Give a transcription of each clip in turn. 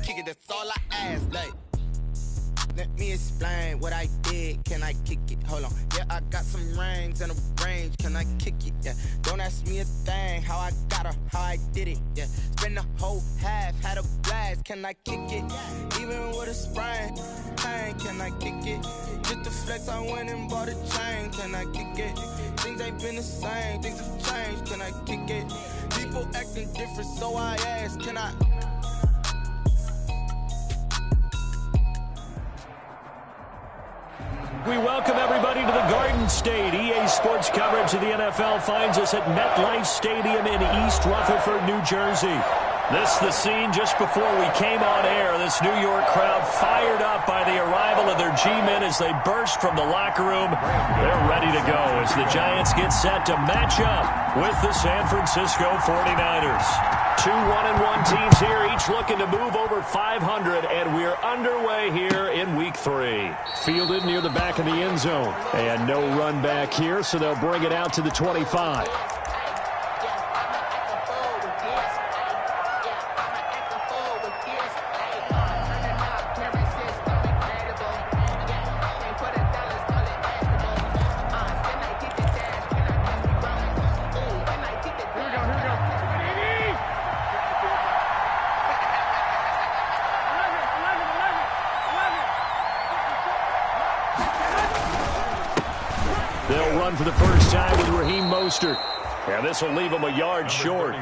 kick it, that's all I ask. Like, let me explain what I did. Can I kick it? Hold on. Yeah, I got some rings and a range. Can I kick it? Yeah. Don't ask me a thing. How I got her, how I did it. Yeah. Spend the whole half, had a blast. Can I kick it? Even with a sprain. Pain, can I kick it? Just the flex, I went and bought a chain. Can I kick it? Things ain't been the same. Things have changed. Can I kick it? People acting different, so I ask. Can I? We welcome everybody to the Garden State. EA Sports coverage of the NFL finds us at MetLife Stadium in East Rutherford, New Jersey. This is the scene just before we came on air. This New York crowd fired up by the arrival of their G-men as they burst from the locker room. They're ready to go as the Giants get set to match up with the San Francisco 49ers. Two 1-1 teams here, each looking to move over 500, and we're underway here in Week 3. Fielded near the back of the end zone, and no run back here, so they'll bring it out to the 25. They'll run for the first time with Raheem Mostert. And this will leave him a yard short.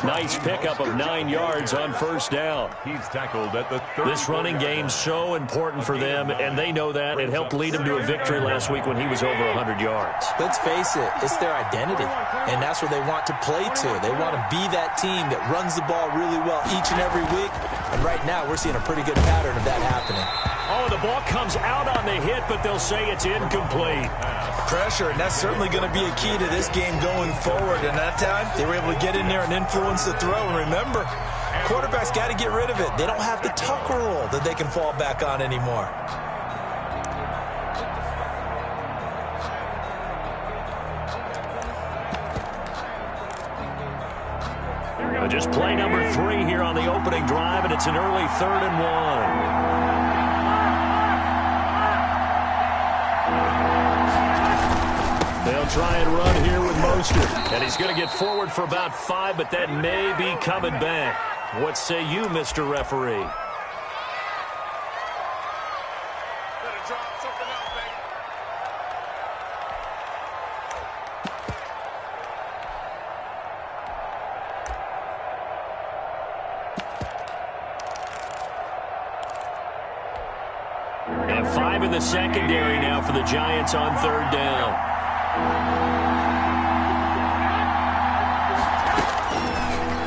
Nice pickup of 9 yards on first down. He's tackled at the 30. This running game's so important for them, and they know that. It helped lead them to a victory last week when he was over 100 yards. Let's face it, it's their identity, and that's where they want to play to. They want to be that team that runs the ball really well each and every week, and right now we're seeing a pretty good pattern of that happening. Oh, the ball comes out on the hit, but they'll say it's incomplete. Pressure, and that's certainly going to be a key to this game going forward. And that time, they were able to get in there and influence the throw. And remember, quarterbacks got to get rid of it. They don't have the tuck rule that they can fall back on anymore. Just play number 3 here on the opening drive, and it's an early 3rd and 1. They'll try and run here with Mostert. And he's going to get forward for about 5, but that may be coming back. What say you, Mr. Referee? And 5 in the secondary now for the Giants on 3rd down.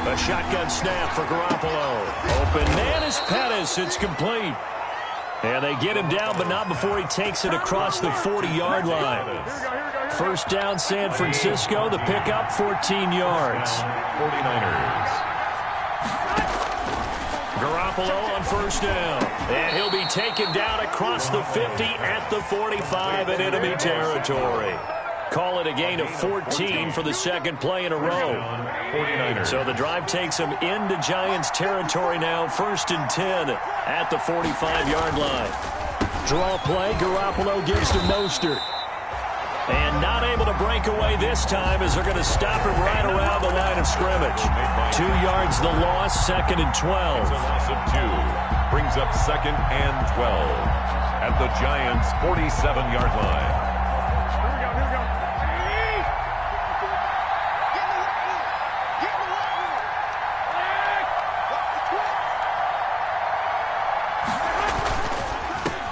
A shotgun snap for Garoppolo. Open man is Pettis. It's complete. And they get him down, but not before he takes it across the 40-yard line. First down, San Francisco. The pickup, 14 yards. 49ers. Garoppolo on first down. And he'll be taken down across the 50 at the 45 in enemy territory. Call it a gain of 14 for the second play in a row. 49ers. So the drive takes them into Giants territory now. 1st and 10 at the 45-yard line. Draw play. Garoppolo gives to Mostert. And not able to break away this time as they're going to stop him right around the line of scrimmage. 2 yards the loss, 2nd and 12. A loss of 2. Brings up 2nd and 12 at the Giants' 47-yard line.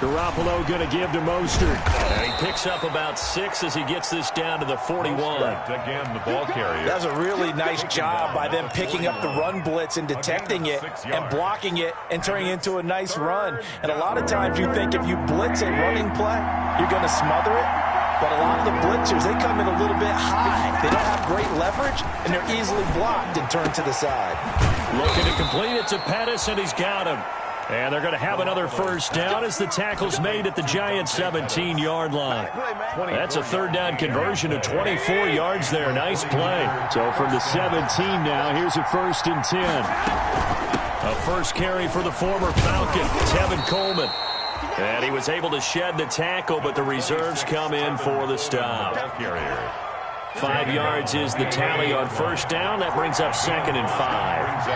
Garoppolo going to give to Mostert. And he picks up about 6 as he gets this down to the 41. Again, the ball carrier. That's a really nice job by them picking up the run blitz and detecting it and blocking it and turning it into a nice run. And a lot of times you think if you blitz a running play, you're going to smother it. But a lot of the blitzers, they come in a little bit high. They don't have great leverage, and they're easily blocked and turned to the side. Looking to complete it to Pettis, and he's got him. And they're going to have another first down as the tackle's made at the Giants' 17-yard line. That's a 3rd down conversion of 24 yards there. Nice play. So from the 17 now, here's a 1st and 10. A first carry for the former Falcon, Tevin Coleman. And he was able to shed the tackle, but the reserves come in for the stop. 5 yards is the tally on first down. That brings up 2nd and 5.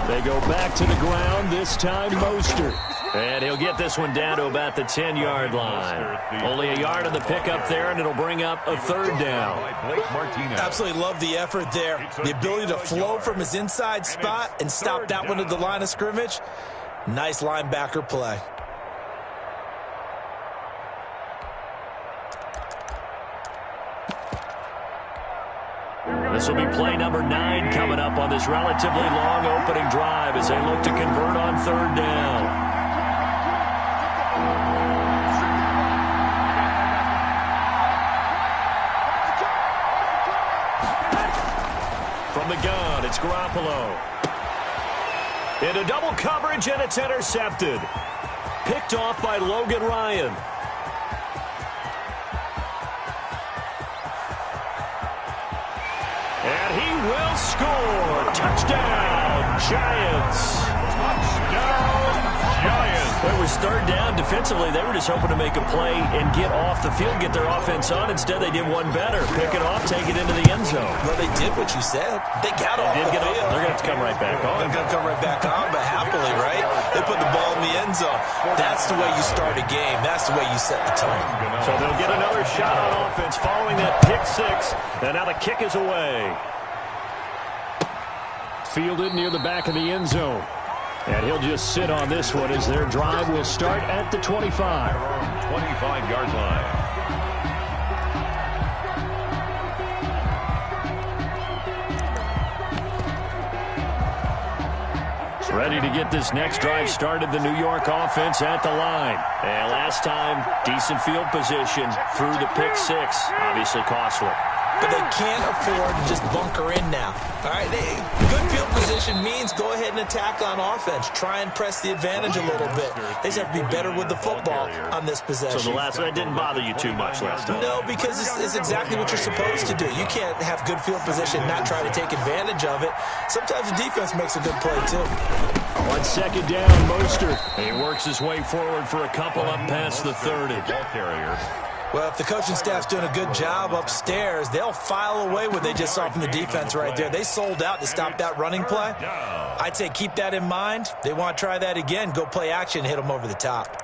They go back to the ground, this time Mostert. And he'll get this one down to about the 10-yard line. Only a yard on the pickup there, and it'll bring up a 3rd down. Absolutely love the effort there. The ability to flow from his inside spot and stop that one at the line of scrimmage. Nice linebacker play. This will be play number 9 coming up on this relatively long opening drive as they look to convert on 3rd down. From the gun, it's Garoppolo. Into double coverage, and it's intercepted. Picked off by Logan Ryan. And he will score. Touchdown, Giants. Touchdown, Giants. It was 3rd down. Defensively, they were just hoping to make a play and get off the field, get their offense on. Instead, they did one better. Pick it off, take it into the end zone. Well, they did what you said. They got off the field. They're going to have to come right back on. They're going to come right back on, but happily, right? They put the ball in the end zone. That's the way you start a game. That's the way you set the tone. So they'll get another shot on offense following that pick 6. And now the kick is away. Fielded near the back of the end zone. And he'll just sit on this one as their drive will start at the 25. 25-yard line. Ready to get this next drive started, the New York offense at the line. And last time, decent field position through the pick 6. Obviously costly. But they can't afford to just bunker in now. All right, good field position means go ahead and attack on offense. Try and press the advantage a little bit. They just have to be better with the football on this possession. So the last one didn't bother you too much last time? No, because it's exactly what you're supposed to do. You can't have good field position, not try to take advantage of it. Sometimes the defense makes a good play, too. On 2nd down, Mostert. He works his way forward for a couple up past the 30. Well, if the coaching staff's doing a good job upstairs, they'll file away what they just saw from the defense right there. They sold out to stop that running play. I'd say keep that in mind. They want to try that again. Go play action, hit them over the top.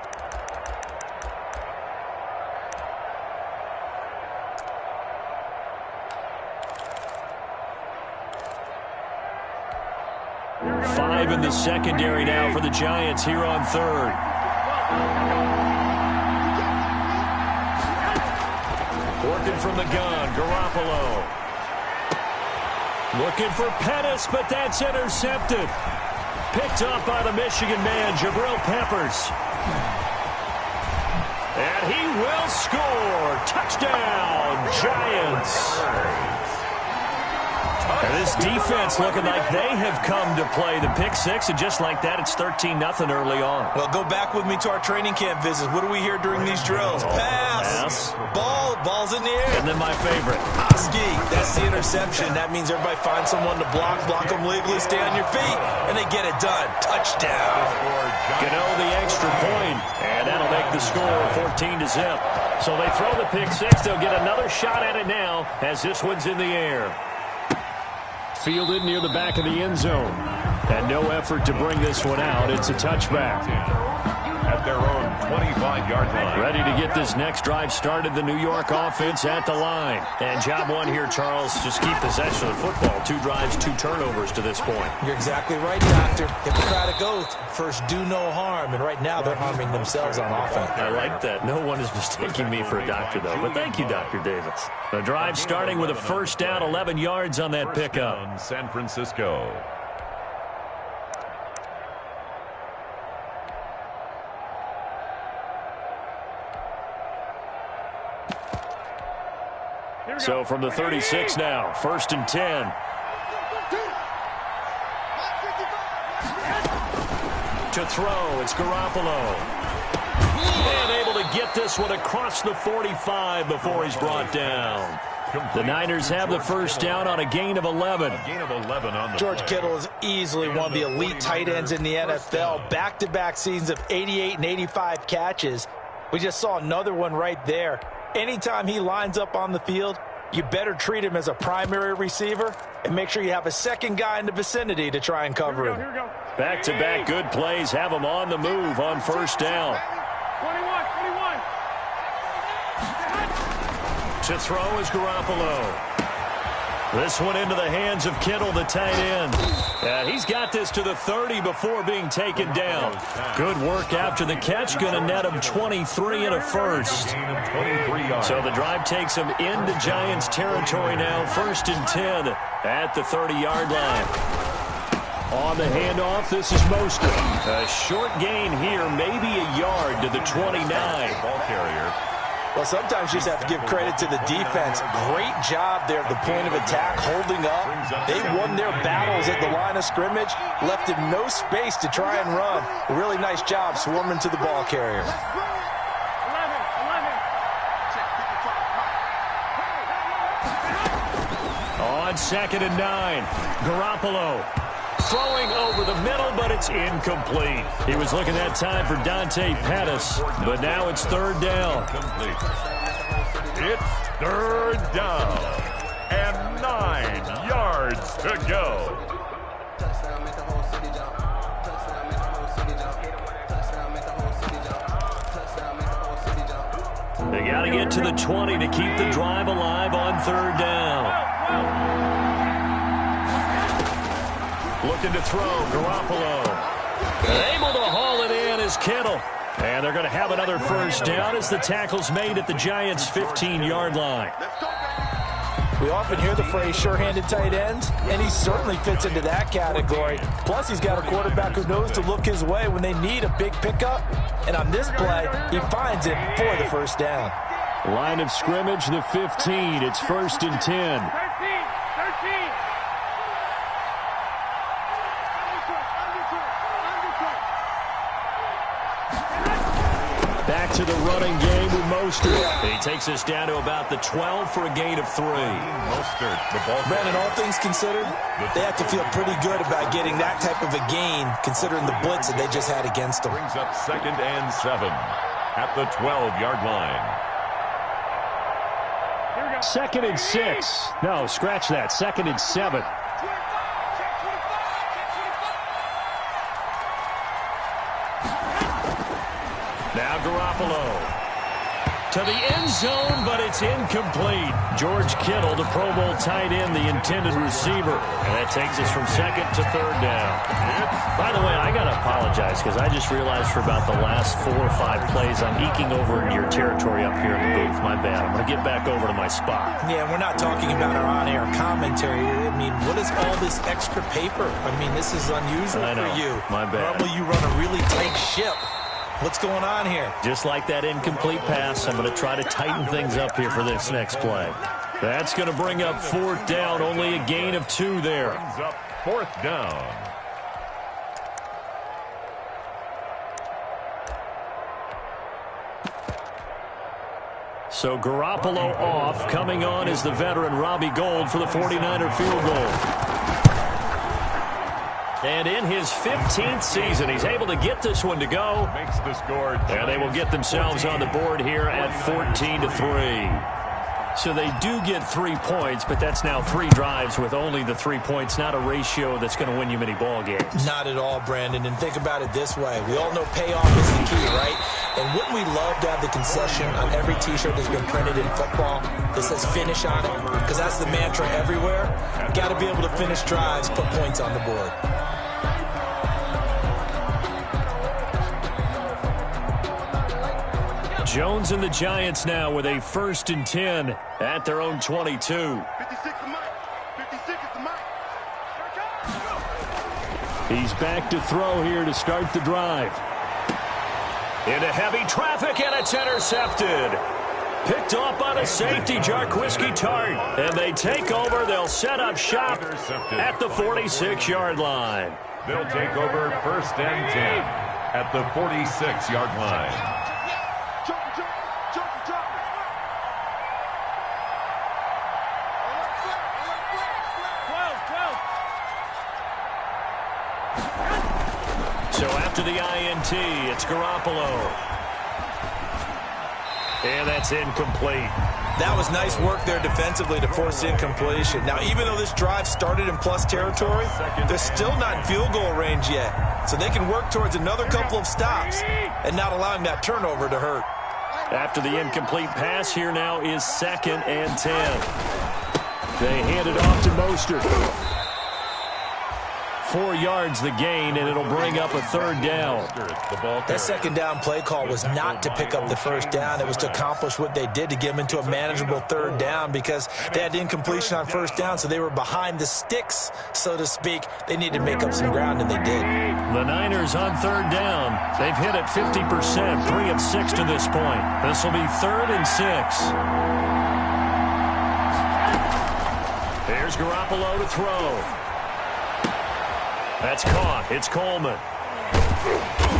Five in the secondary now for the Giants here on 3rd. Working from the gun, Garoppolo. Looking for Pettis, but that's intercepted. Picked up by the Michigan man, Jabril Peppers. And he will score. Touchdown, Giants. And this defense looking like they have come to play the pick 6, and just like that, it's 13-0 early on. Well, go back with me to our training camp visits. What do we hear during these drills? Pass. Ball's in the air. And then my favorite. Oski. That's the interception. That means everybody finds someone to block them legally, stay on your feet, and they get it done. Touchdown. Gano the extra point, and that'll make the score 14-0. So they throw the pick 6. They'll get another shot at it now as this one's in the air. Fielded near the back of the end zone. And no effort to bring this one out. It's a touchback. At their own 25-yard line. Ready to get this next drive started, the New York offense at the line. And job one here, Charles, just keep possession of the football. 2 drives, 2 turnovers to this point. You're exactly right, Doctor. Hippocratic oath, first do no harm. And right now they're harming themselves on offense. I like that. No one is mistaking me for a doctor, though. But thank you, Dr. Davis. The drive starting with a first down, 11 yards on that pickup. San Francisco. So from the 36 now, 1st and 10. To throw, it's Garoppolo. And able to get this one across the 45 before he's brought down. The Niners have the first down on a gain of 11. George Kittle is easily one of the elite tight ends in the NFL. Back-to-back seasons of 88 and 85 catches. We just saw another one right there. Anytime he lines up on the field, you better treat him as a primary receiver and make sure you have a second guy in the vicinity to try and cover him. Back-to-back good plays have him on the move on first down. 21. To throw is Garoppolo. This one into the hands of Kittle, the tight end. He's got this to the 30 before being taken down. Good work after the catch. Going to net him 23 and a first. So the drive takes him into Giants territory now. 1st and 10 at the 30-yard line. On the handoff, this is Mostert. A short gain here, maybe a yard to the 29. Ball carrier. Well, sometimes you just have to give credit to the defense. Great job there at the point of attack, holding up. They won their battles at the line of scrimmage, left him no space to try and run. A really nice job swarming to the ball carrier. 11. On 2nd and 9, Garoppolo. Throwing over the middle, but it's incomplete. He was looking that time for Dante Pettis, but now it's 3rd down. It's 3rd down and 9 yards to go. They got to get to the 20 to keep the drive alive on 3rd down. Looking to throw, Garoppolo. Able to haul it in is Kittle. And they're going to have another first down as the tackle's made at the Giants' 15-yard line. We often hear the phrase sure-handed tight ends, and he certainly fits into that category. Plus, he's got a quarterback who knows to look his way when they need a big pickup. And on this play, he finds it for the first down. Line of scrimmage, the 15. It's 1st and 10. 13. Back to the running game with Mostert. He takes us down to about the 12 for a gain of 3. Mostert, the ball. Brandon, all things considered, they have to feel pretty good about getting that type of a gain, considering the blitz that they just had against them. Brings up 2nd and 7 at the 12-yard line. 2nd and 6. No, scratch that. 2nd and 7. Now Garoppolo to the end zone, but it's incomplete. George Kittle, the Pro Bowl tight end, the intended receiver. And that takes us from 2nd to 3rd down. By the way, I got to apologize because I just realized for about the last 4 or 5 plays I'm eking over into your territory up here in the booth. My bad. I'm going to get back over to my spot. Yeah, we're not talking about our on-air commentary. I mean, what is all this extra paper? I mean, this is unusual for you. My bad. Normally you run a really tight ship. What's going on here? Just like that incomplete pass, I'm going to try to tighten things up here for this next play. That's going to bring up 4th down, only a gain of 2 there. Brings up 4th down. So Garoppolo off. Coming on is the veteran Robbie Gould for the 49er field goal. And in his 15th season, he's able to get this one to go. Makes the score. And they will get themselves on the board here at 14-3. So they do get 3 points, but that's now 3 drives with only the 3 points, not a ratio that's going to win you many ball games. Not at all, Brandon. And think about it this way. We all know payoff is the key, right? And wouldn't we love to have the concession on every T-shirt that's been printed in football that says finish on it? Because that's the mantra everywhere. Got to be able to finish drives, put points on the board. Jones and the Giants now with a 1st and 10 at their own 22. 56 to Mike. 56 to Mike. He's back to throw here to start the drive. Into heavy traffic, and it's intercepted. Picked off by the safety, Jarquiski Tart. And they take over. They'll set up shop at the 46-yard line. They'll take over 1st and 10 at the 46-yard line. So after the INT, it's Garoppolo. And that's incomplete. That was nice work there defensively to force incompletion. Now, even though this drive started in plus territory, they're still not in field goal range yet. So they can work towards another couple of stops and not allowing that turnover to hurt. After the incomplete pass, here now is 2nd and 10. They hand it off to Mostert. 4 yards the gain, and it'll bring up a 3rd down. That 2nd down play call was not to pick up the 1st down. It was to accomplish what they did to get them into a manageable 3rd down because they had incompletion on 1st down, so they were behind the sticks, so to speak. They needed to make up some ground, and they did. The Niners on 3rd down. They've hit it 50%, 3 of 6 to this point. This will be 3rd and 6. Here's Garoppolo to throw. That's caught. It's Coleman.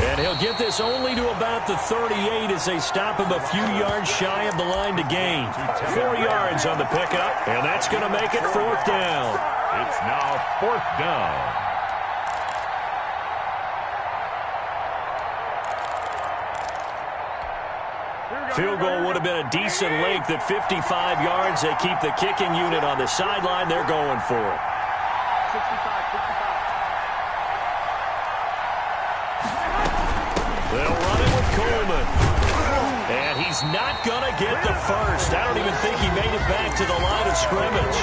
And he'll get this only to about the 38 as they stop him a few yards shy of the line to gain. 4 yards on the pickup, and that's going to make it 4th down. It's now 4th down. Field goal would have been a decent length at 55 yards. They keep the kicking unit on the sideline. They're going for it. 65. They'll run it with Coleman. And he's not going to get the first. I don't even think he made it back to the line of scrimmage.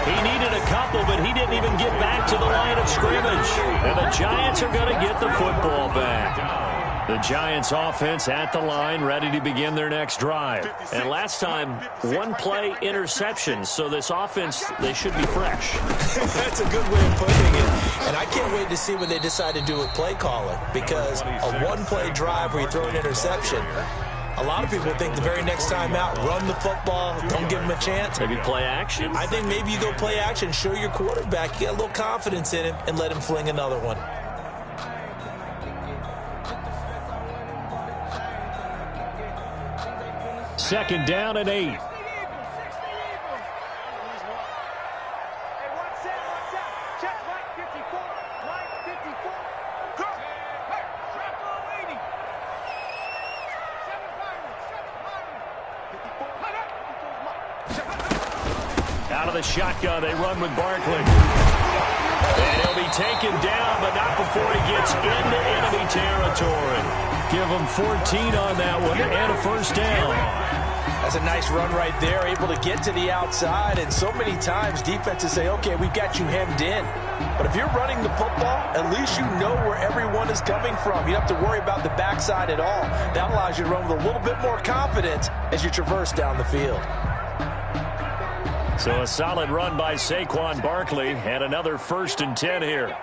He needed a couple, but he didn't even get back to the line of scrimmage. And the Giants are going to get the football back. The Giants offense at the line, ready to begin their next drive. And last time, 1-play interception. So this offense, they should be fresh. That's a good way of putting it. And I can't wait to see what they decide to do with play calling. Because a 1-play drive where you throw an interception, a lot of people think the very next time out, run the football, don't give him a chance. Maybe play action? I think maybe you go play action, show your quarterback, you get a little confidence in him, and let him fling another one. Second down and 8. Out of the shotgun, they run with Barkley. And he'll be taken down, but not before he gets into enemy territory. Give him 14 on that one and a 1st down. That's a nice run right there, able to get to the outside. And so many times defenses say, okay, we've got you hemmed in. But if you're running the football, at least you know where everyone is coming from. You don't have to worry about the backside at all. That allows you to run with a little bit more confidence as you traverse down the field. So a solid run by Saquon Barkley and another 1st and 10 here.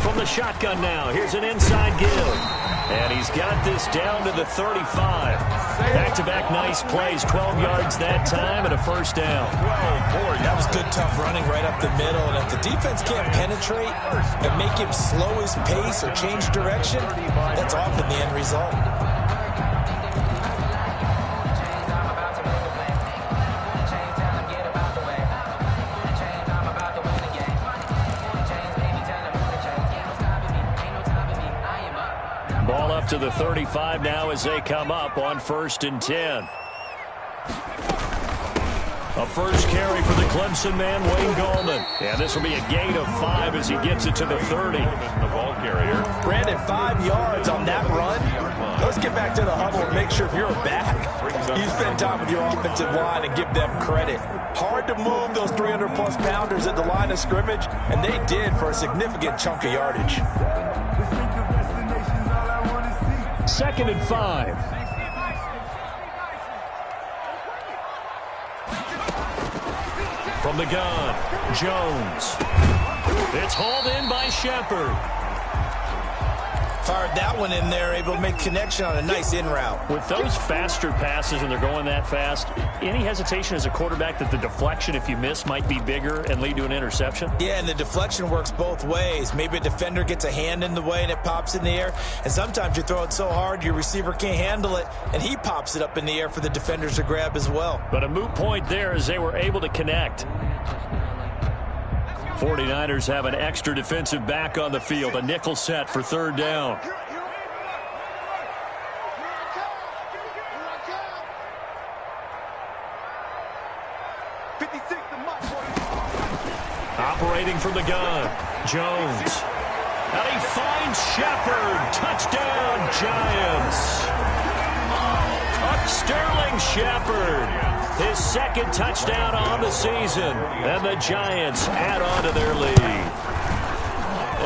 From the shotgun now, here's an inside give. And he's got this down to the 35. Back-to-back nice plays, 12 yards that time and a 1st down. That was good, tough running right up the middle. And if the defense can't penetrate and make him slow his pace or change direction, that's often the end result. Ball up to the 35 now as they come up on 1st and 10. A first carry for the Clemson man, Wayne Gallman. And this will be a gain of 5 as he gets it to the 30. The ball carrier. Brandon, 5 yards on that run. Let's get back to the huddle and make sure if you're back, you spend time with your offensive line and give them credit. Hard to move those 300-plus pounders at the line of scrimmage, and they did for a significant chunk of yardage. 2nd and 5. From the gun, Jones. It's hauled in by Shepard. Fired that one in there, able to make connection on a nice in route. With those faster passes and they're going that fast, any hesitation as a quarterback that the deflection, if you miss, might be bigger and lead to an interception? Yeah, and the deflection works both ways. Maybe a defender gets a hand in the way and it pops in the air. And sometimes you throw it so hard your receiver can't handle it, and he pops it up in the air for the defenders to grab as well. But a moot point there as they were able to connect. 49ers have an extra defensive back on the field. A nickel set for third down. Operating from the gun, Jones. And he finds Shepard. Touchdown, Giants. Sterling Shepard, his second touchdown on the season. And the Giants add on to their lead.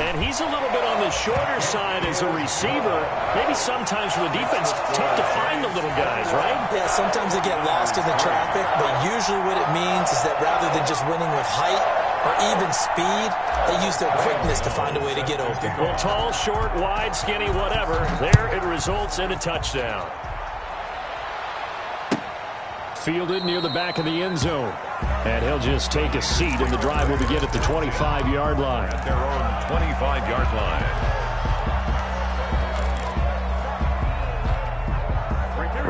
And he's a little bit on the shorter side as a receiver. Maybe sometimes for the defense, tough to find the little guys, right? Yeah, sometimes they get lost in the traffic, but usually what it means is that rather than just winning with height or even speed, they use their quickness to find a way to get open. Well, tall, short, wide, skinny, whatever, there it results in a touchdown. Fielded near the back of the end zone. And he'll just take a seat, and the drive will begin at the 25-yard line. At their own 25-yard line.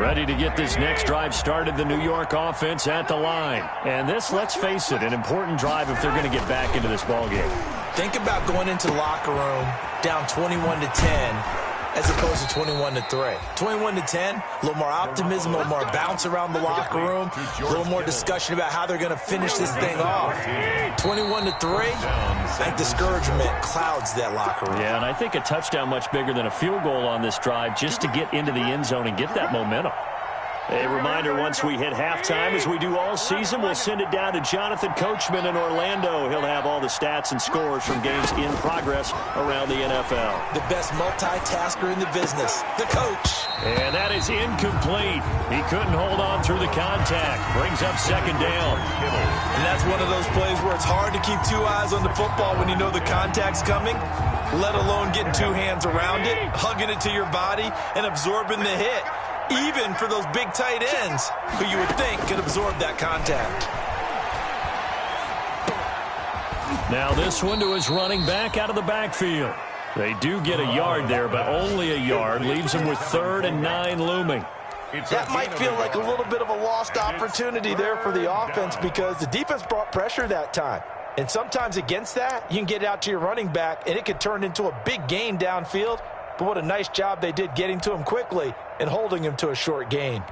Ready to get this next drive started, the New York offense at the line. And this, let's face it, an important drive if they're going to get back into this ballgame. Think about going into the locker room down 21-10 as opposed to 21-3. 21-10, a little more optimism, a little more bounce around the locker room, a little more discussion about how they're going to finish this thing off. 21-3, I think discouragement clouds that locker room. Yeah, and I think a touchdown much bigger than a field goal on this drive just to get into the end zone and get that momentum. A reminder, once we hit halftime, as we do all season, we'll send it down to Jonathan Coachman in Orlando. He'll have all the stats and scores from games in progress around the NFL. The best multitasker in the business, the coach. And that is incomplete. He couldn't hold on through the contact. Brings up second down. And that's one of those plays where it's hard to keep two eyes on the football when you know the contact's coming, let alone getting two hands around it, hugging it to your body, and absorbing the hit. Even for those big tight ends who you would think could absorb that contact. Now this one to his running back out of the backfield. They do get a yard there, but only a yard. Leaves them with 3rd and 9 looming. That might feel like a little bit of a lost opportunity there for the offense because the defense brought pressure that time. And sometimes against that, you can get it out to your running back, and it could turn into a big gain downfield. But what a nice job they did getting to him quickly and holding him to a short gain.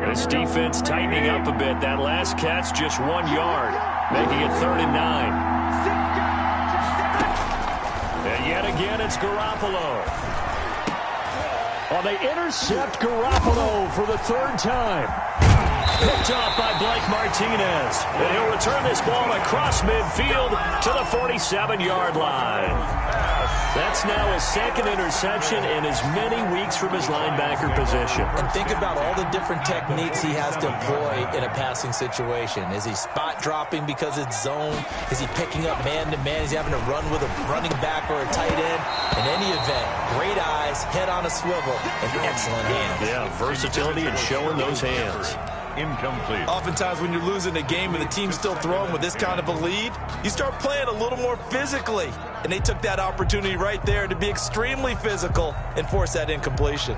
This defense tightening up a bit. That last catch just 1 yard, making it 3rd and 9. And yet again, it's Garoppolo. Well, they intercept Garoppolo for the 3rd time. Picked off by Blake Martinez. And he'll return this ball across midfield to the 47-yard line. That's now his 2nd interception in as many weeks from his linebacker position. And think about all the different techniques he has to employ in a passing situation. Is he spot dropping because it's zone? Is he picking up man-to-man? Is he having to run with a running back or a tight end? In any event, great eyes, head on a swivel, and excellent hands. Yeah, versatility and showing those hands. Incomplete. Oftentimes when you're losing a game and the team's still throwing with this kind of a lead, you start playing a little more physically. And they took that opportunity right there to be extremely physical and force that incompletion.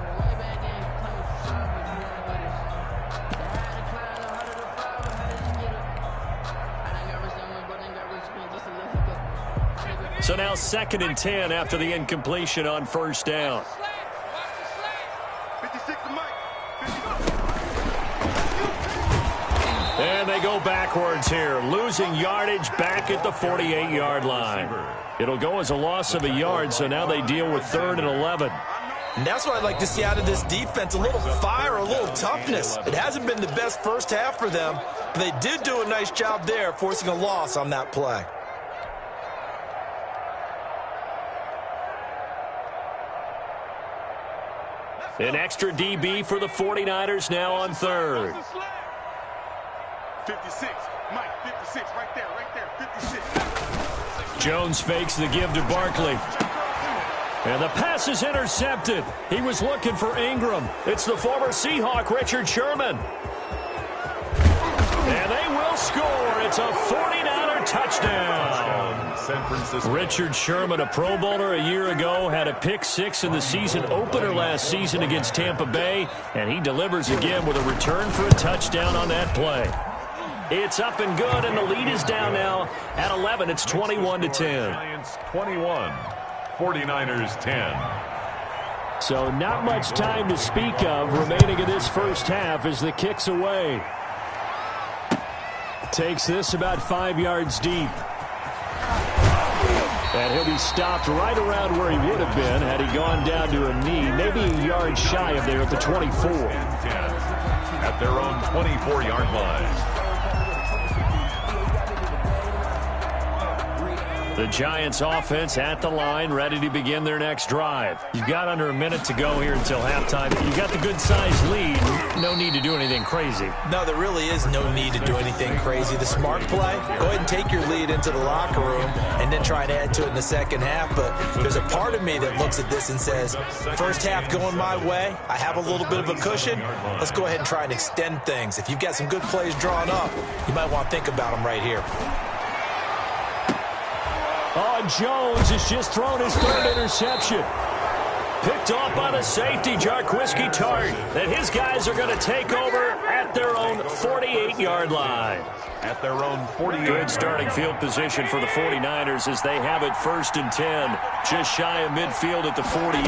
So now 2nd and 10 after the incompletion on 1st down. And they go backwards here, losing yardage back at the 48-yard line. It'll go as a loss of a yard, so now they deal with 3rd and 11. And that's what I'd like to see out of this defense, a little fire, a little toughness. It hasn't been the best first half for them, but they did do a nice job there, forcing a loss on that play. An extra DB for the 49ers now on 3rd. 56, Mike, 56, right there, 56. Jones fakes the give to Barkley. And the pass is intercepted. He was looking for Ingram. It's the former Seahawk, Richard Sherman. And they will score. It's a 49er touchdown. San Francisco. Richard Sherman, a Pro Bowler a year ago, had a pick-6 in the season opener last season against Tampa Bay, and he delivers again with a return for a touchdown on that play. It's up and good, and the lead is down now at 11. It's 21-10. Giants 21, 49ers 10. So not much time to speak of remaining in this first half as the kick's away. Takes this about 5 yards deep. And he'll be stopped right around where he would have been had he gone down to a knee, maybe a yard shy of there at the 24. At their own 24-yard line. The Giants offense at the line, ready to begin their next drive. You've got under a minute to go here until halftime. You've got the good-sized lead. No need to do anything crazy. No, there really is no need to do anything crazy. The smart play, go ahead and take your lead into the locker room and then try and add to it in the second half. But there's a part of me that looks at this and says, first half going my way, I have a little bit of a cushion. Let's go ahead and try and extend things. If you've got some good plays drawn up, you might want to think about them right here. Oh, Jones has just thrown his third interception. Picked off by the safety, Jarquiski Tart. And his guys are going to take over at their own 48-yard line. At their own 48. Good starting field position for the 49ers as they have it 1st and 10. Just shy of midfield at the 48.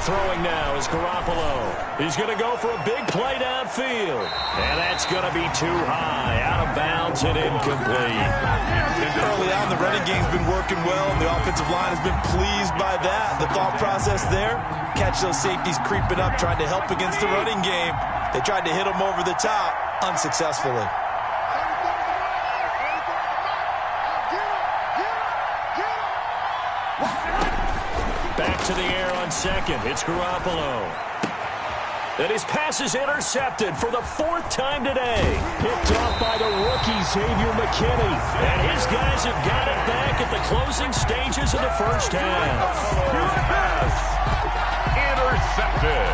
Throwing now is Garoppolo. He's going to go for a big play downfield. And that's going to be too high. Out of bounds and incomplete. Early on, the running game's been working well. The offensive line has been pleased by that. The thought process there, catch those safeties creeping up, trying to help against the running game. They tried to hit them over the top, unsuccessfully. Back to the air on second. It's Garoppolo. And his pass is intercepted for the 4th time today. Picked off by the rookie, Xavier McKinney. And his guys have got it back at the closing stages of the first half. Intercepted.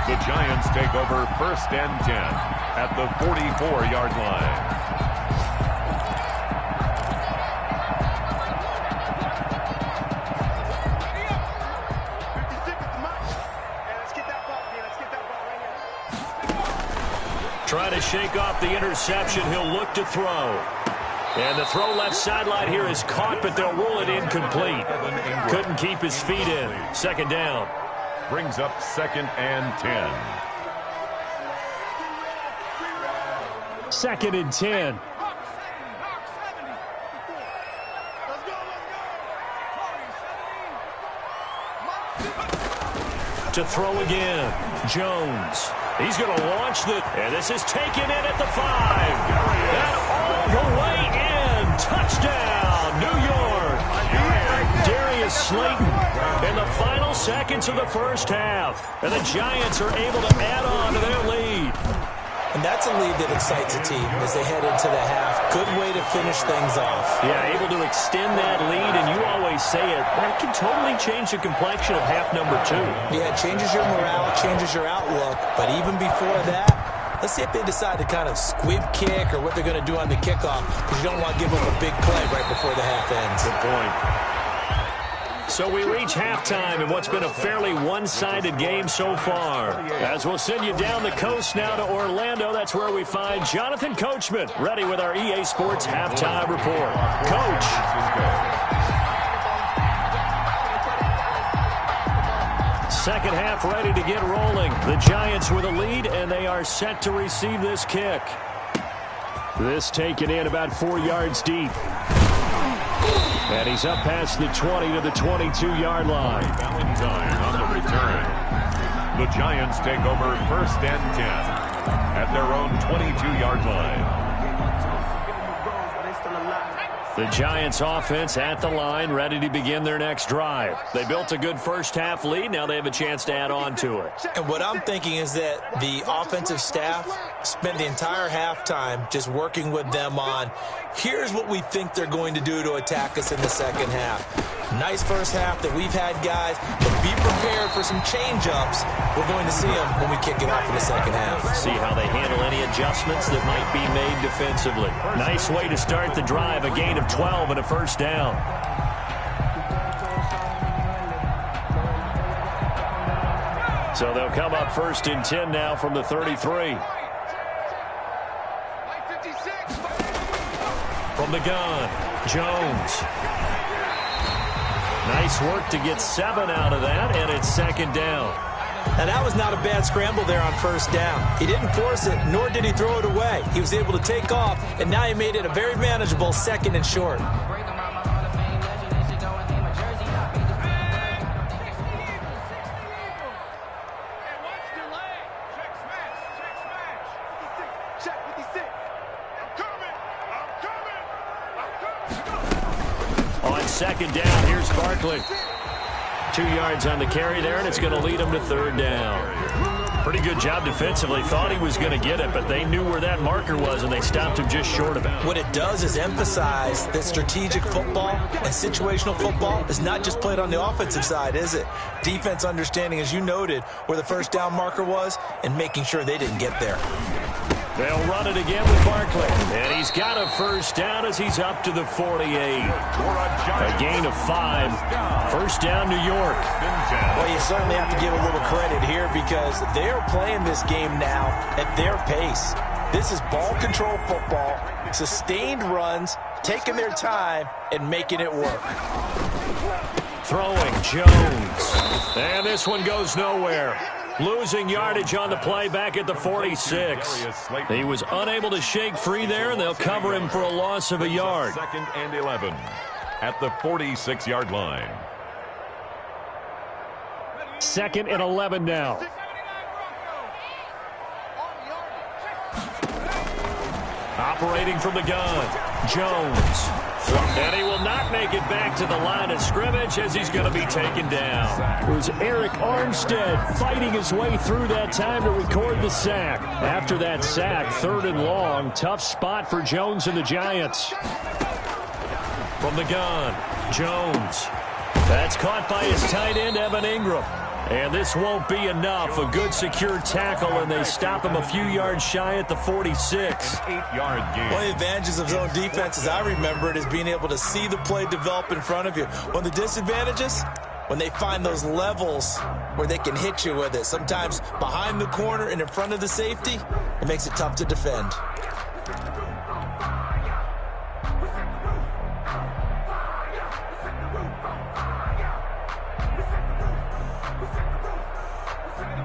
The Giants take over 1st and 10 at the 44-yard line. Trying to shake off the interception. He'll look to throw. And the throw left sideline here is caught, but they'll rule it incomplete. Couldn't keep his feet in. 2nd down. Brings up 2nd and 10. 2nd and 10. To throw again. Jones. He's going to launch the... And this is taken in at the 5. And all the way in. Touchdown, New York. Darius Slayton in the final seconds of the first half. And the Giants are able to add on to their lead. And that's a lead that excites a team as they head into the half. Good way to finish things off. Yeah, able to extend that lead, and you always say it, that can totally change the complexion of half number 2. Yeah, it changes your morale, changes your outlook. But even before that, let's see if they decide to kind of squib kick or what they're going to do on the kickoff, because you don't want to give them a big play right before the half ends. Good point. So we reach halftime in what's been a fairly one-sided game so far. As we'll send you down the coast now to Orlando, that's where we find Jonathan Coachman, ready with our EA Sports Halftime Report. Coach. Second half ready to get rolling. The Giants with a lead, and they are set to receive this kick. This taken in about 4 yards deep. And he's up past the 20 to the 22-yard line. Valentine on the return. The Giants take over 1st and 10 at their own 22-yard line. The Giants offense at the line, ready to begin their next drive. They built a good first half lead. Now they have a chance to add on to it. And what I'm thinking is that the offensive staff spent the entire halftime just working with them on, here's what we think they're going to do to attack us in the second half. Nice first half that we've had, guys, but be prepared for some change-ups. We're going to see them when we kick it off in the second half. See how they handle any adjustments that might be made defensively. Nice way to start the drive, a gain of 12 and a first down. So they'll come up 1st and 10 now from the 33. From the gun, Jones. Nice work to get 7 out of that, and it's 2nd down. And that was not a bad scramble there on 1st down. He didn't force it, nor did he throw it away. He was able to take off, and now he made it a very manageable 2nd and short. On 2nd down, here's Barkley. 2 yards on the carry there, and it's going to lead him to 3rd down. Pretty good job defensively. Thought he was going to get it, but they knew where that marker was, and they stopped him just short of it. What it does is emphasize that strategic football and situational football is not just played on the offensive side, is it? Defense understanding, as you noted, where the 1st down marker was and making sure they didn't get there. They'll run it again with Barkley. And he's got a 1st down as he's up to the 48. A gain of 5. 1st down, New York. Well, you certainly have to give a little credit here because they're playing this game now at their pace. This is ball control football, sustained runs, taking their time, and making it work. Throwing, Jones. And this one goes nowhere. Losing yardage on the play back at the 46. He was unable to shake free there, and they'll cover him for a loss of a yard. 2nd and 11 at the 46-yard line. 2nd and 11 now. Operating from the gun, Jones. And he will not make it back to the line of scrimmage as he's going to be taken down. It was Eric Armstead fighting his way through that time to record the sack. After that sack, 3rd and long, tough spot for Jones and the Giants. From the gun, Jones. That's caught by his tight end, Evan Ingram. And this won't be enough. A good secure tackle, and they stop him a few yards shy at the 46. 8-yard gain. One of the advantages of zone defense, as I remember it, is being able to see the play develop in front of you. One of the disadvantages, when they find those levels where they can hit you with it, sometimes behind the corner and in front of the safety, it makes it tough to defend.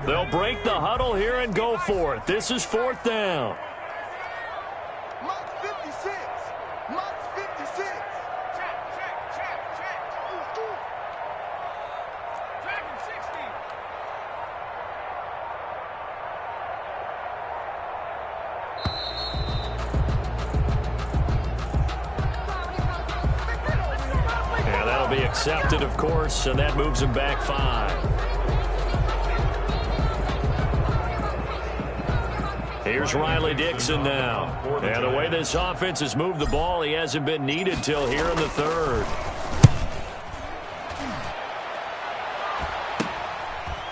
They'll break the huddle here and go for it. This is 4th down. Mark 56. Mark 56. Check. Dragon 60. Yeah, that'll be accepted, of course, and that moves him back 5. Here's Riley Dixon now. And the way this offense has moved the ball, he hasn't been needed till here in the 3rd.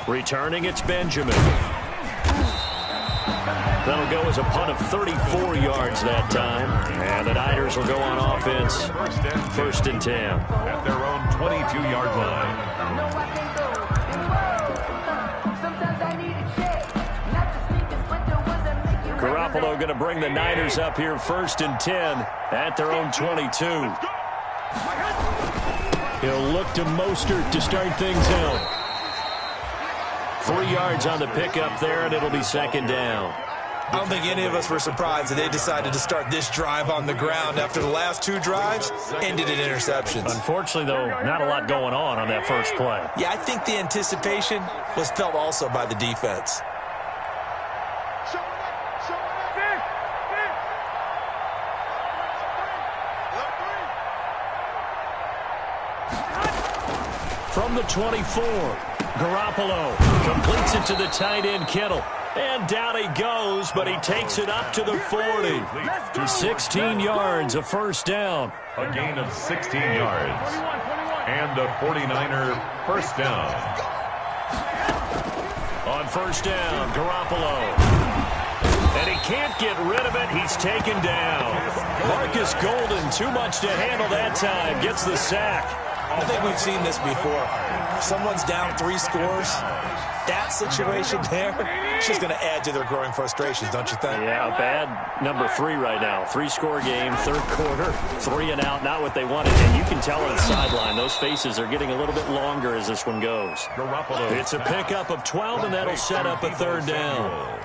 Returning, it's Benjamin. That'll go as a punt of 34 yards that time. And the Niners will go on offense. 1st and 10. At their own 22-yard line. Garoppolo going to bring the Niners up here 1st and 10 at their own 22. He'll look to Mostert to start things out. 3 yards on the pickup there, and it'll be 2nd down. I don't think any of us were surprised that they decided to start this drive on the ground after the last 2 drives ended in interceptions. Unfortunately, though, not a lot going on that first play. Yeah, I think the anticipation was felt also by the defense. From the 24, Garoppolo completes it to the tight end, Kittle. And down he goes, but he takes it up to the 40. 16 yards, a 1st down. A gain of 16 yards. And a 49er first down. On first down, Garoppolo. And he can't get rid of it. He's taken down. Marcus Golden, too much to handle that time. Gets the sack. I think we've seen this before. Someone's down 3 scores. That situation there, it's just going to add to their growing frustrations, don't you think? Yeah, bad number 3 right now. 3-score game, third quarter, 3 and out, not what they wanted. And you can tell on the sideline, those faces are getting a little bit longer as this one goes. It's a pickup of 12, and that'll set up a third down.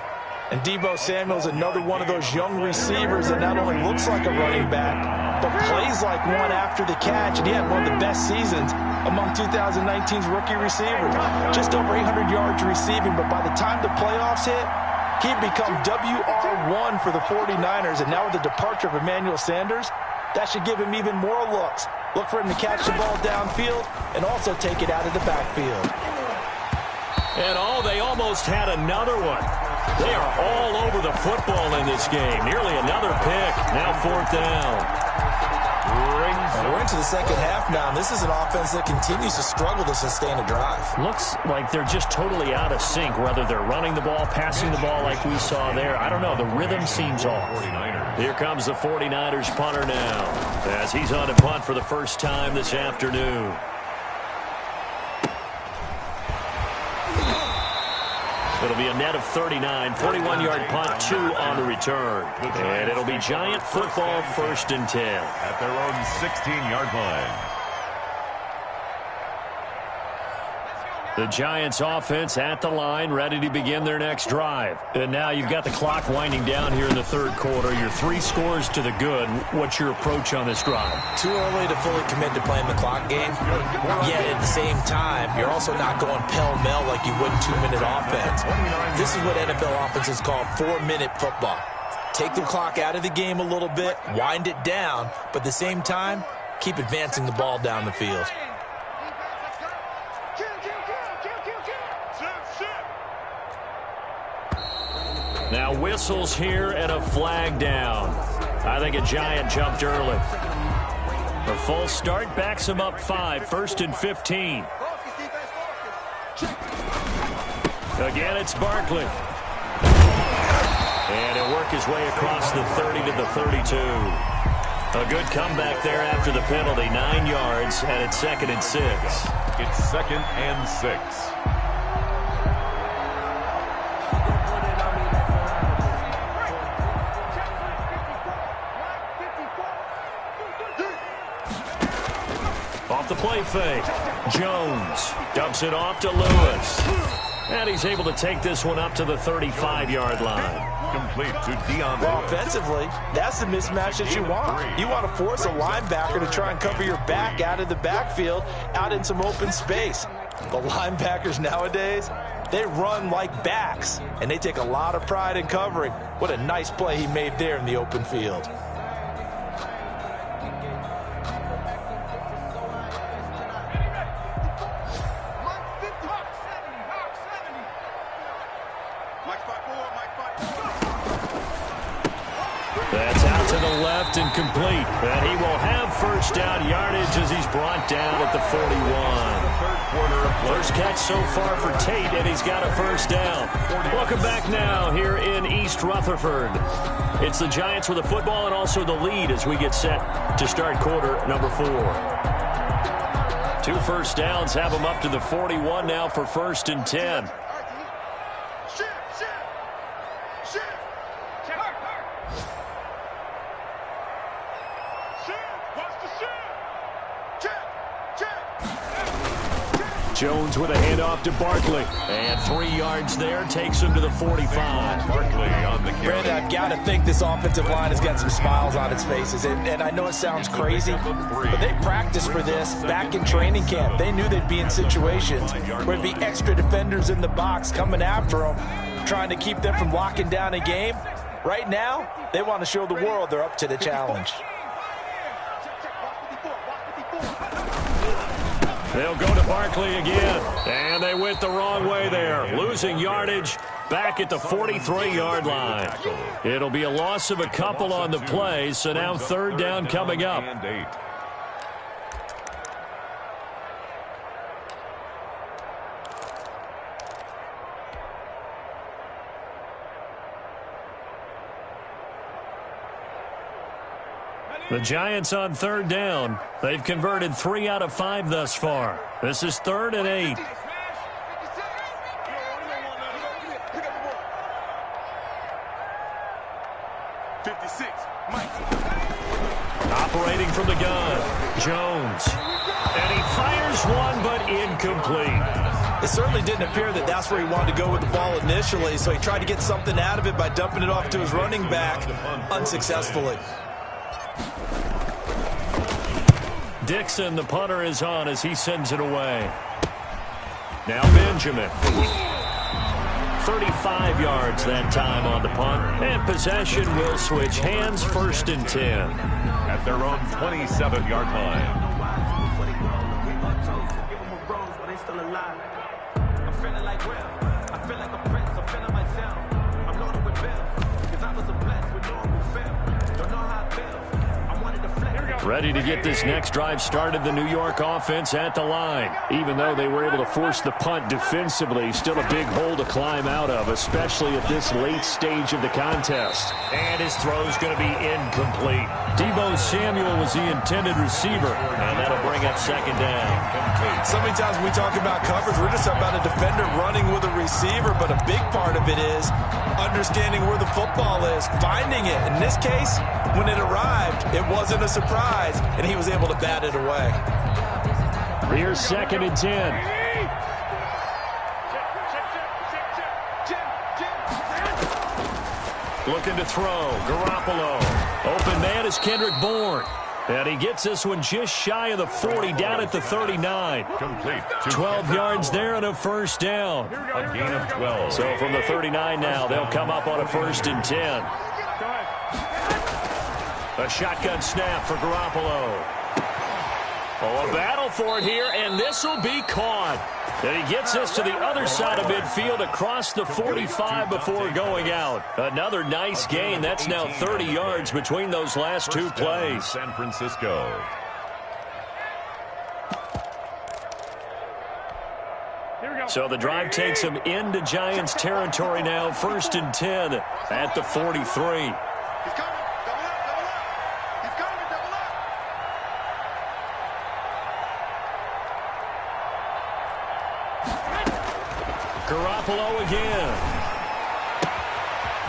And Deebo Samuel's another one of those young receivers that not only looks like a running back, but plays like one after the catch. And he had one of the best seasons among 2019's rookie receivers. Just over 800 yards receiving, but by the time the playoffs hit, he'd become WR1 for the 49ers. And now with the departure of Emmanuel Sanders, that should give him even more looks. Look for him to catch the ball downfield and also take it out of the backfield. And they almost had another one. They are all over the football in this game. Nearly another pick. Now fourth down. We're into the second half now, and this is an offense that continues to struggle to sustain a drive. Looks like they're just totally out of sync, whether they're running the ball, passing the ball like we saw there. I don't know. The rhythm seems off. Here comes the 49ers punter now, as he's on to punt for the first time this afternoon. It'll be a net of 39, 41-yard punt, 2 on the return. And it'll be Giant football, first and 10. At their own 16-yard line. The Giants offense at the line, ready to begin their next drive. And now you've got the clock winding down here in the third quarter. You're 3 scores to the good. What's your approach on this drive? Too early to fully commit to playing the clock game. Yet at the same time, you're also not going pell-mell like you would in 2-minute offense. This is what NFL offenses call 4-minute football. Take the clock out of the game a little bit, wind it down, but at the same time, keep advancing the ball down the field. Now whistles here and a flag down. I think a Giant jumped early. A full start backs him up 5, first and 15. Again, it's Barkley. And he'll work his way across the 30 to the 32. A good comeback there after the penalty, 9 yards, and it's second and 6. It's second and 6. Off the play fake. Jones dumps it off to Lewis. And he's able to take this one up to the 35-yard line. Complete to Deion Well, Lewis. offensively, that's the mismatch that you want. You want to force a linebacker to try and cover your back out of the backfield, out in some open space. The linebackers nowadays, they run like backs, and they take a lot of pride in covering. What a nice play he made there in the open field. That's out to the left and complete. And he will have first down yardage as he's brought down at the 41. First catch so far for Tate, and he's got a first down. Welcome back now here in East Rutherford. It's the Giants with the football and also the lead as we get set to start quarter number 4. 2 first downs have them up to the 41 now for first and 10. Jones with a handoff to Barkley. And 3 yards there takes him to the 45. Barkley on the carry. Brandon, I've got to think this offensive line has got some smiles on its faces. And I know it sounds crazy, but they practiced for this back in training camp. They knew they'd be in situations where there'd be extra defenders in the box coming after them, trying to keep them from locking down a game. Right now, they want to show the world they're up to the challenge. They'll go to Barkley again. And they went the wrong way there. Losing yardage back at the 43-yard line. It'll be a loss of a couple on the play, so now third down coming up. The Giants on third down. They've converted 3 out of 5 thus far. This is 3rd and 8. 56, Mike. Operating from the gun, Jones. And he fires one, but incomplete. It certainly didn't appear that that's where he wanted to go with the ball initially, so he tried to get something out of it by dumping it off to his running back unsuccessfully. Dixon, the punter, is on as he sends it away. Now Benjamin. 35 yards that time on the punt. And possession will switch hands, 1st and 10. At their own 27-yard line. Ready to get this next drive started, the New York offense at the line. Even though they were able to force the punt defensively, still a big hole to climb out of, especially at this late stage of the contest. And his throw is going to be incomplete. Deebo Samuel was the intended receiver, and that'll bring up 2nd down. So many times when we talk about coverage, we're just about a defender running with a receiver, but a big part of it is understanding where the football is, finding it. In this case, when it arrived, it wasn't a surprise, and he was able to bat it away. Here's 2nd and 10. Looking to throw. Garoppolo. Open man is Kendrick Bourne. And he gets this one just shy of the 40, down at the 39. Complete. 12 yards there and a 1st down. A gain of 12. So from the 39 now, they'll come up on a 1st and 10. A shotgun snap for Garoppolo. Oh, a battle for it here, and this will be caught. And he gets this to the other side of midfield across the 45 before going out. Another nice gain. That's now 30 yards between those last 2 plays. San Francisco. So the drive takes him into Giants territory now. 1st and 10 at the 43. Garoppolo again.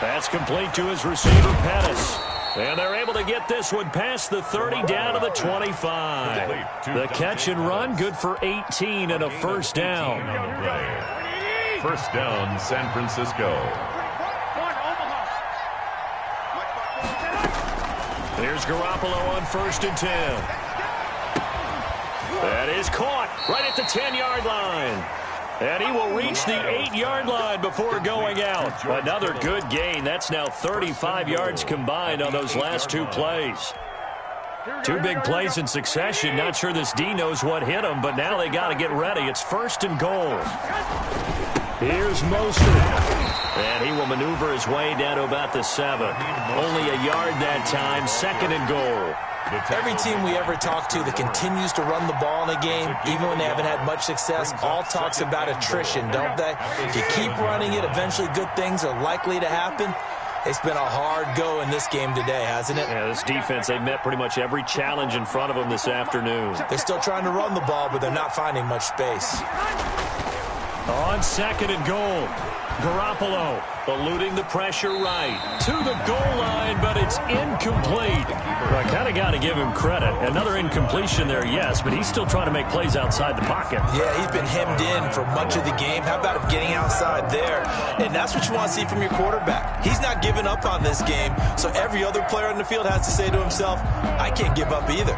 That's complete to his receiver, Pettis. And they're able to get this one past the 30 down to the 25. The catch and run, good for 18 and a 1st down. 1st down, San Francisco. Here's Garoppolo on 1st and 10. That is caught right at the 10-yard line. And he will reach the 8-yard line before going out. Another good gain. That's now 35 yards combined on those last 2 plays. 2 big plays in succession. Not sure this D knows what hit him, but now they got to get ready. It's 1st and goal. Here's Mostert. And he will maneuver his way down to about the 7. Only a yard that time. 2nd and goal. Every team we ever talk to that continues to run the ball in a game, even when they haven't had much success, all talks about attrition, don't they? If you keep running it, eventually good things are likely to happen. It's been a hard go in this game today, hasn't it? Yeah, this defense, they met pretty much every challenge in front of them this afternoon. They're still trying to run the ball, but they're not finding much space. On 2nd and goal, Garoppolo eluding the pressure right to the goal line, but it's incomplete. I kind of got to give him credit. Another incompletion there, yes, but he's still trying to make plays outside the pocket. Yeah, he's been hemmed in for much of the game. How about him getting outside there? And that's what you want to see from your quarterback. He's not giving up on this game, so every other player on the field has to say to himself, I can't give up either.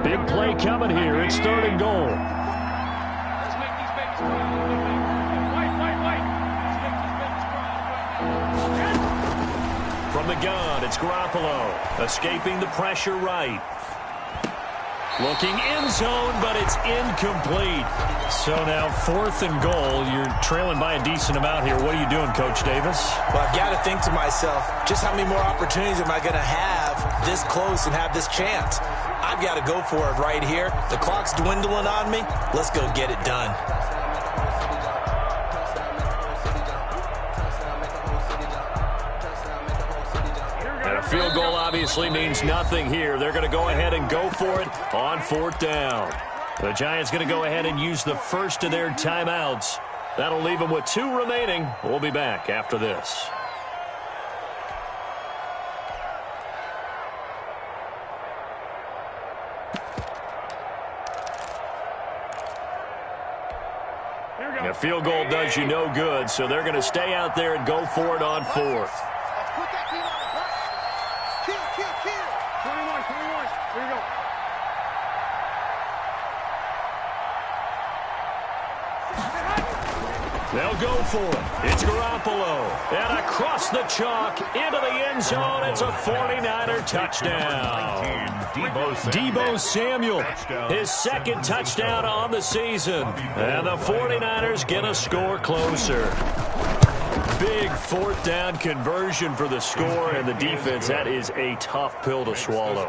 Big play coming here. It's 3rd and goal. From the gun, it's Garoppolo. Escaping the pressure right. Looking end zone, but it's incomplete. So now 4th and goal. You're trailing by a decent amount here. What are you doing, Coach Davis? Well, I've got to think to myself, just how many more opportunities am I going to have this close and have this chance? I've got to go for it right here. The clock's dwindling on me. Let's go get it done. And a field goal obviously means nothing here. They're going to go ahead and go for it on 4th down. The Giants going to go ahead and use the first of their timeouts. That'll leave them with 2 remaining. We'll be back after this. A field goal does you no good, so they're going to stay out there and go for it on 4th. They'll go for it. It's Garoppolo. And across the chalk into the end zone. It's a 49er touchdown. Deebo Samuel, his 2nd touchdown on the season. And the 49ers get a score closer. Big 4th down conversion for the score, and the defense, that is a tough pill to swallow.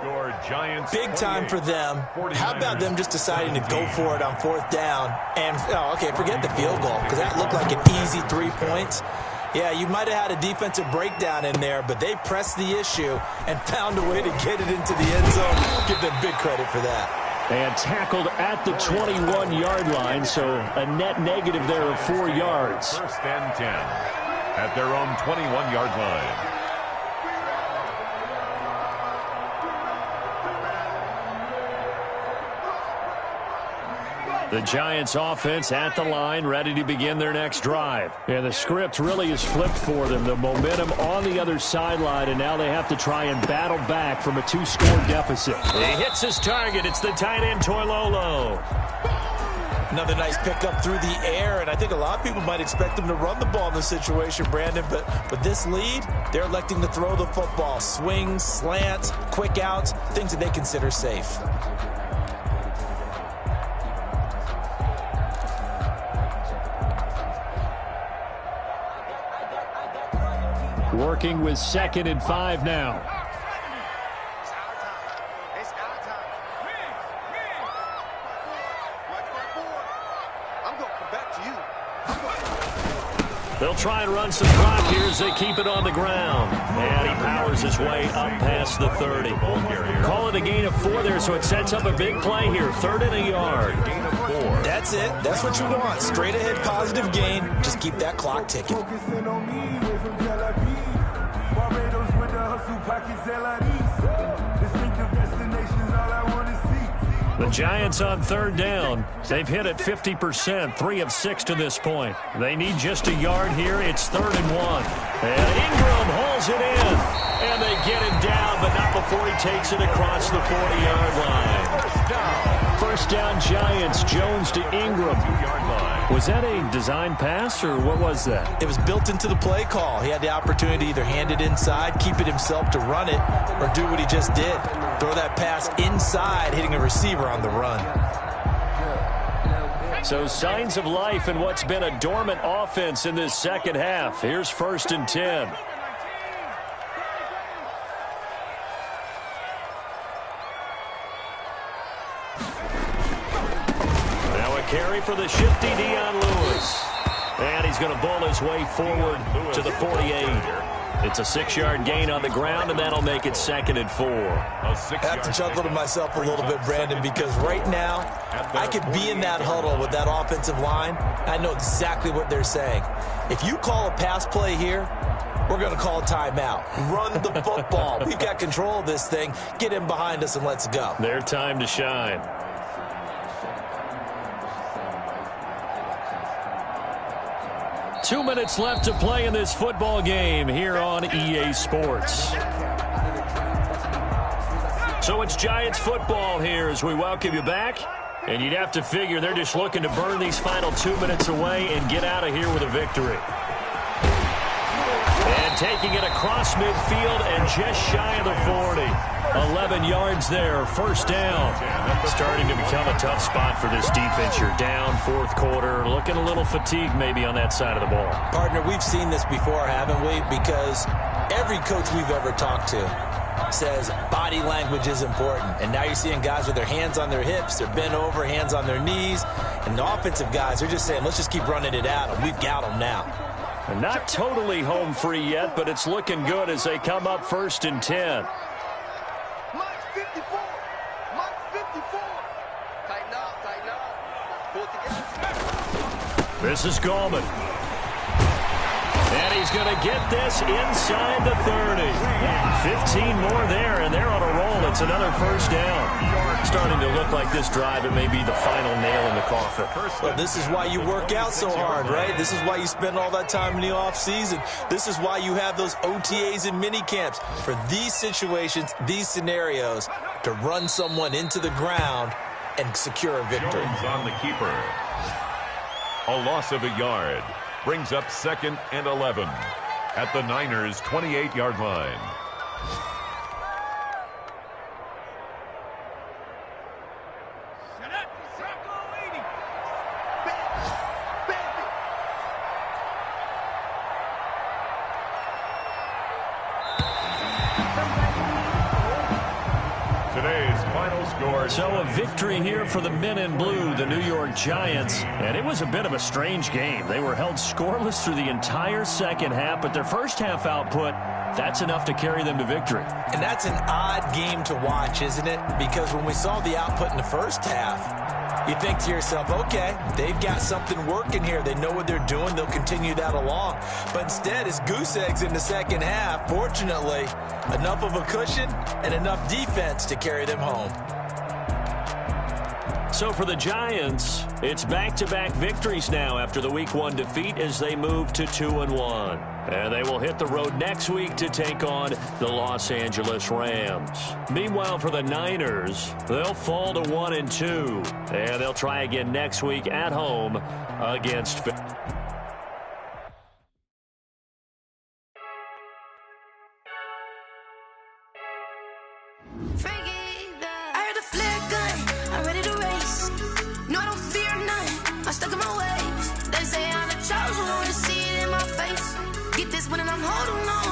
Big time for them. How about them just deciding to go for it on 4th down? And, forget the field goal, because that looked like an easy 3 points. Yeah, you might have had a defensive breakdown in there, but they pressed the issue and found a way to get it into the end zone. Give them big credit for that. And tackled at the 21-yard line, so a net negative there of 4 yards. 1st and 10 at their own 21-yard line. The Giants offense at the line, ready to begin their next drive. And the script really is flipped for them. The momentum on the other sideline, and now they have to try and battle back from a 2-score deficit. He hits his target. It's the tight end, Toilolo. Another nice pickup through the air, and I think a lot of people might expect them to run the ball in this situation, Brandon, but with this lead, they're electing to throw the football. Swings, slants, quick outs, things that they consider safe. Working with 2nd and 5 now. They'll try and run some clock here as they keep it on the ground. And he powers his way up past the 30. Call it a gain of 4 there, so it sets up a big play here. 3rd and a yard. That's it. That's what you want. Straight ahead positive gain. Just keep that clock ticking. The Giants on 3rd down. They've hit it 50%, 3 of 6 to this point. They need just a yard here. It's 3rd and 1. And Ingram hauls it in. And they get him down, but not before he takes it across the 40-yard line. First down, Giants. Jones to Ingram. Was that a design pass, or what was that? It was built into the play call. He had the opportunity to either hand it inside, keep it himself to run it, or do what he just did. Throw that pass inside, hitting a receiver on the run. So signs of life in what's been a dormant offense in this second half. Here's 1st and 10. Carry for the shifty Dion Lewis. And he's going to bowl his way forward to the 48. It's a 6-yard gain on the ground, and that'll make it 2nd and 4. I have to chuckle to myself a little bit, Brandon, because right now I could be in that huddle with that offensive line. I know exactly what they're saying. If you call a pass play here, we're going to call a timeout. Run the football. We've got control of this thing. Get him behind us and let's go. Their time to shine. Two minutes left to play in this football game here on EA Sports. So it's Giants football here as we welcome you back. And you'd have to figure they're just looking to burn these final 2 minutes away and get out of here with a victory. And taking it across midfield and just shy of the 40. 11 yards there, 1st down. Starting to become a tough spot for this defense. You're down 4th quarter, looking a little fatigued maybe on that side of the ball. Partner, we've seen this before, haven't we? Because every coach we've ever talked to says body language is important. And now you're seeing guys with their hands on their hips, they're bent over, hands on their knees. And the offensive guys, they're just saying, let's just keep running it at them. We've got them now. And not totally home free yet, but it's looking good as they come up 1st and 10. Mike 54. Mike 54. Tighten up, tighten up. Pull it together. This is Gallman. And he's going to get this inside the 30. 15 more there, and they're on a roll. It's another first down. Starting to look like this drive, it may be the final nail in the coffin. Well, this is why you work out so hard, right? This is why you spend all that time in the offseason. This is why you have those OTAs and mini camps for these situations, these scenarios, to run someone into the ground and secure a victory. Jones on the keeper. A loss of a yard. Brings up 2nd and 11 at the Niners' 28-yard line. Today's final score. So a victory here for the men in blue, the New York Giants. And it was a bit of a strange game. They were held scoreless through the entire second half, but their first half output, that's enough to carry them to victory. And that's an odd game to watch, isn't it? Because when we saw the output in the first half, you think to yourself, okay, they've got something working here. They know what they're doing. They'll continue that along. But instead, it's goose eggs in the second half. Fortunately, enough of a cushion and enough defense to carry them home. So for the Giants, it's back-to-back victories now after the Week 1 defeat as they move to 2-1. And they will hit the road next week to take on the Los Angeles Rams. Meanwhile, for the Niners, they'll fall to 1-2. And they'll try again next week at home against I'm stuck in my ways. They say I'm the chosen one, see it in my face. Get this one and I'm holding on.